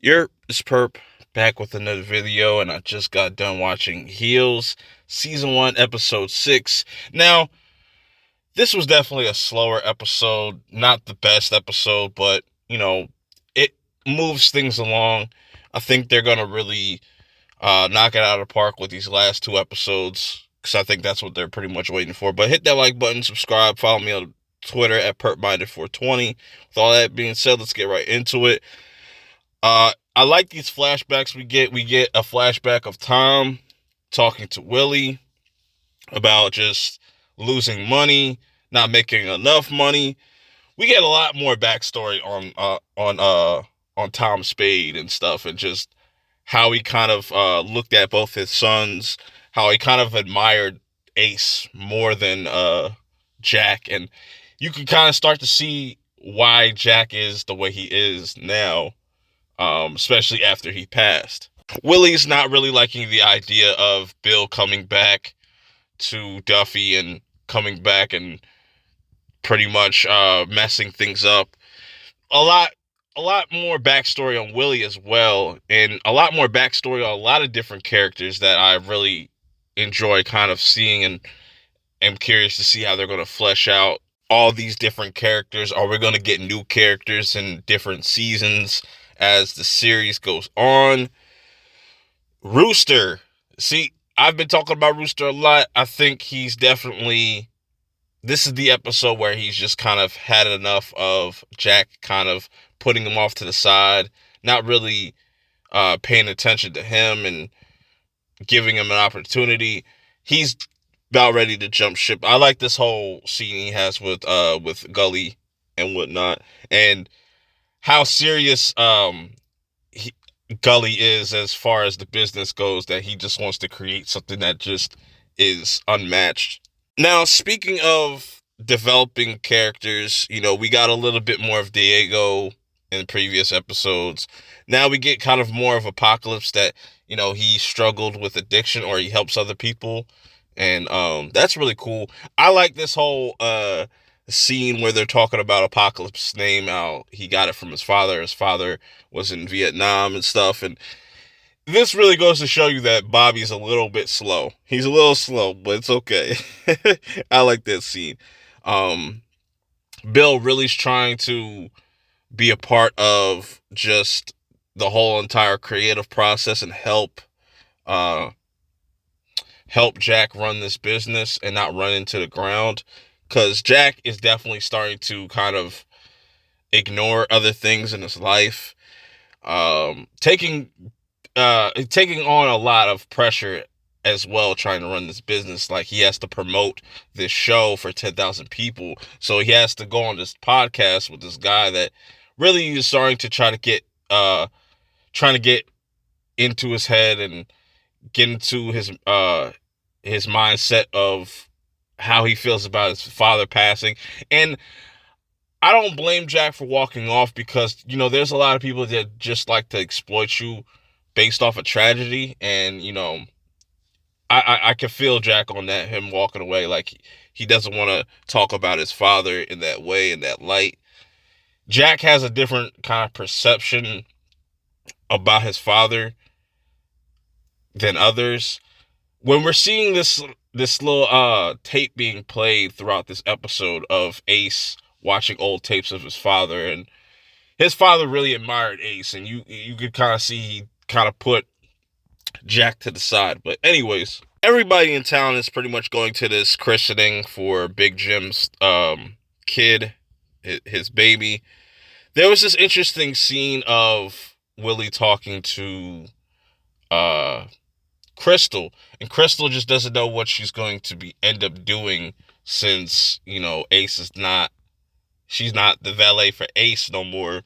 It's Perp back with another video, and I just got done watching Heels Season 1, Episode 6. Now, this was definitely a slower episode, not the best episode, but, it moves things along. I think they're going to really knock it out of the park with these last two episodes, because I think that's what they're pretty much waiting for. But hit that like button, subscribe, follow me on Twitter at PerpMinded420. With all that being said, let's get right into it. I like these flashbacks we get. We get a flashback of Tom talking to Willie about just losing money, not making enough money. We get a lot more backstory on Tom Spade and stuff, and just how he kind of looked at both his sons, how he kind of admired Ace more than Jack, and you can kind of start to see why Jack is the way he is now, especially after he passed. Willie's not really liking the idea of Bill coming back to Duffy and coming back and pretty much messing things up. A lot, a lot more backstory on Willie as well, and a lot more backstory on a lot of different characters that I really enjoy kind of seeing, and am curious to see how they're going to flesh out all these different characters. Are we going to get new characters in different seasons as the series goes on? Rooster. See, I've been talking about Rooster a lot. I think he's definitely, this is the episode where he's just kind of had enough of Jack kind of putting him off to the side, not really paying attention to him and giving him an opportunity. He's about ready to jump ship. I like this whole scene he has with Gully and whatnot, and how serious Gully is as far as the business goes, that he just wants to create something that just is unmatched. Now, speaking of developing characters, we got a little bit more of Diego in previous episodes. Now we get kind of more of Apocalypse, that, he struggled with addiction, or he helps other people. And that's really cool. I like this whole scene where they're talking about Apocalypse's name, how he got it from his father. His father was in Vietnam and stuff. And this really goes to show you that Bobby's a little bit slow. He's a little slow, but it's okay. I like that scene. Um, Bill really's trying to be a part of just the whole entire creative process and uh, help Jack run this business and not run into the ground. Because Jack is definitely starting to kind of ignore other things in his life. Taking on a lot of pressure as well, trying to run this business. Like, he has to promote this show for 10,000 people, so he has to go on this podcast with this guy that really is starting to trying to get into his head and get into his mindset of how he feels about his father passing. And I don't blame Jack for walking off, because there's a lot of people that just like to exploit you based off a tragedy. And I can feel Jack on that, him walking away. Like, he doesn't want to talk about his father in that way, in that light. Jack has a different kind of perception about his father than others. When we're seeing this little tape being played throughout this episode of Ace watching old tapes of his father, and his father really admired Ace, and you could kind of see he kind of put Jack to the side. But anyways, everybody in town is pretty much going to this christening for Big Jim's kid, his baby. There was this interesting scene of Willie talking to Crystal, and Crystal just doesn't know what she's going to end up doing, since Ace is not, she's not the valet for Ace no more.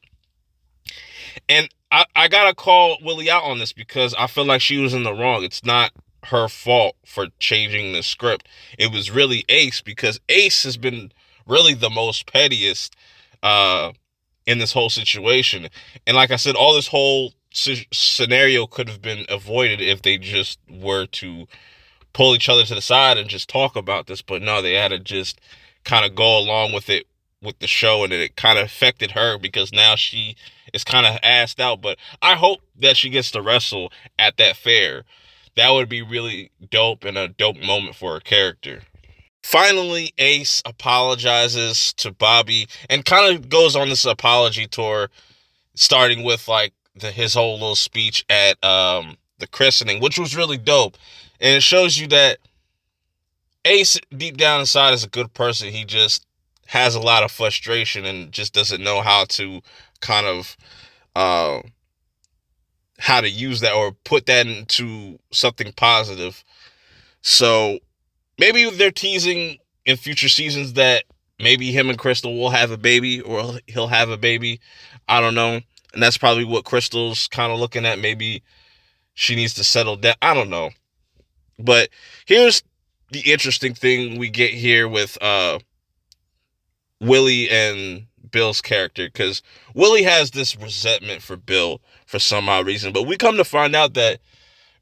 And I gotta call Willie out on this, because I feel like she was in the wrong. It's not her fault for changing the script. It was really Ace, because Ace has been really the most pettiest in this whole situation. And like I said, all this whole scenario could have been avoided if they just were to pull each other to the side and just talk about this. But no, they had to just kind of go along with it with the show, and it kind of affected her because now she is kind of assed out. But I hope that she gets to wrestle at that fair. That would be really dope and a dope moment for her character. Finally, Ace apologizes to Bobby and kind of goes on this apology tour, starting with like his whole little speech at the christening, which was really dope. And it shows you that Ace, deep down inside, is a good person. He just has a lot of frustration and just doesn't know how to kind of how to use that or put that into something positive. So maybe they're teasing in future seasons that maybe him and Crystal will have a baby, or he'll have a baby. I don't know. And that's probably what Crystal's kind of looking at. Maybe she needs to settle down. I don't know. But here's the interesting thing we get here with Willie and Bill's character, because Willie has this resentment for Bill for some odd reason. But we come to find out that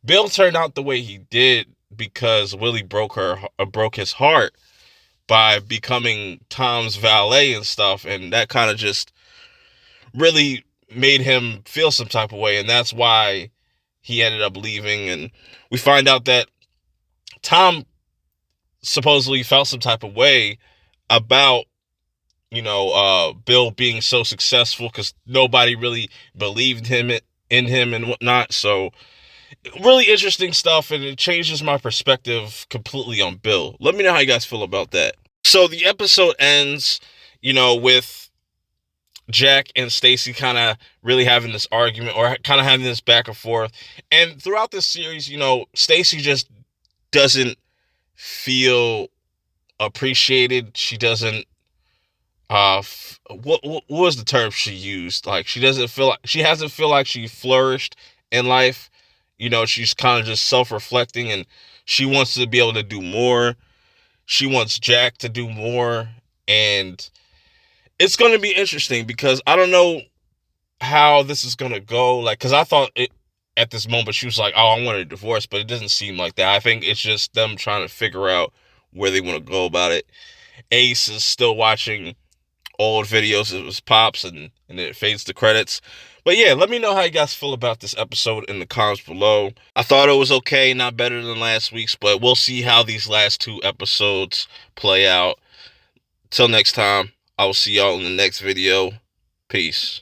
Bill turned out the way he did because Willie broke his heart by becoming Tom's valet and stuff, and that kind of just really made him feel some type of way, and that's why he ended up leaving. And we find out that Tom supposedly felt some type of way about, Bill being so successful because nobody really believed in him and whatnot. So really interesting stuff, and it changes my perspective completely on Bill. Let me know how you guys feel about that. So the episode ends, with Jack and Stacy kind of really having this argument, or kind of having this back and forth. And throughout this series, Stacy just doesn't feel appreciated. She doesn't what was the term she used? Like, she hasn't feel like she flourished in life. She's kind of just self-reflecting, and she wants to be able to do more. She wants Jack to do more, and it's going to be interesting because I don't know how this is going to go. Like, because I thought at this moment she was like, oh, I want a divorce, but it doesn't seem like that. I think it's just them trying to figure out where they want to go about it. Ace is still watching old videos of his pops, and it fades to credits. But yeah, let me know how you guys feel about this episode in the comments below. I thought it was okay, not better than last week's, but we'll see how these last 2 episodes play out. Till next time, I will see y'all in the next video. Peace.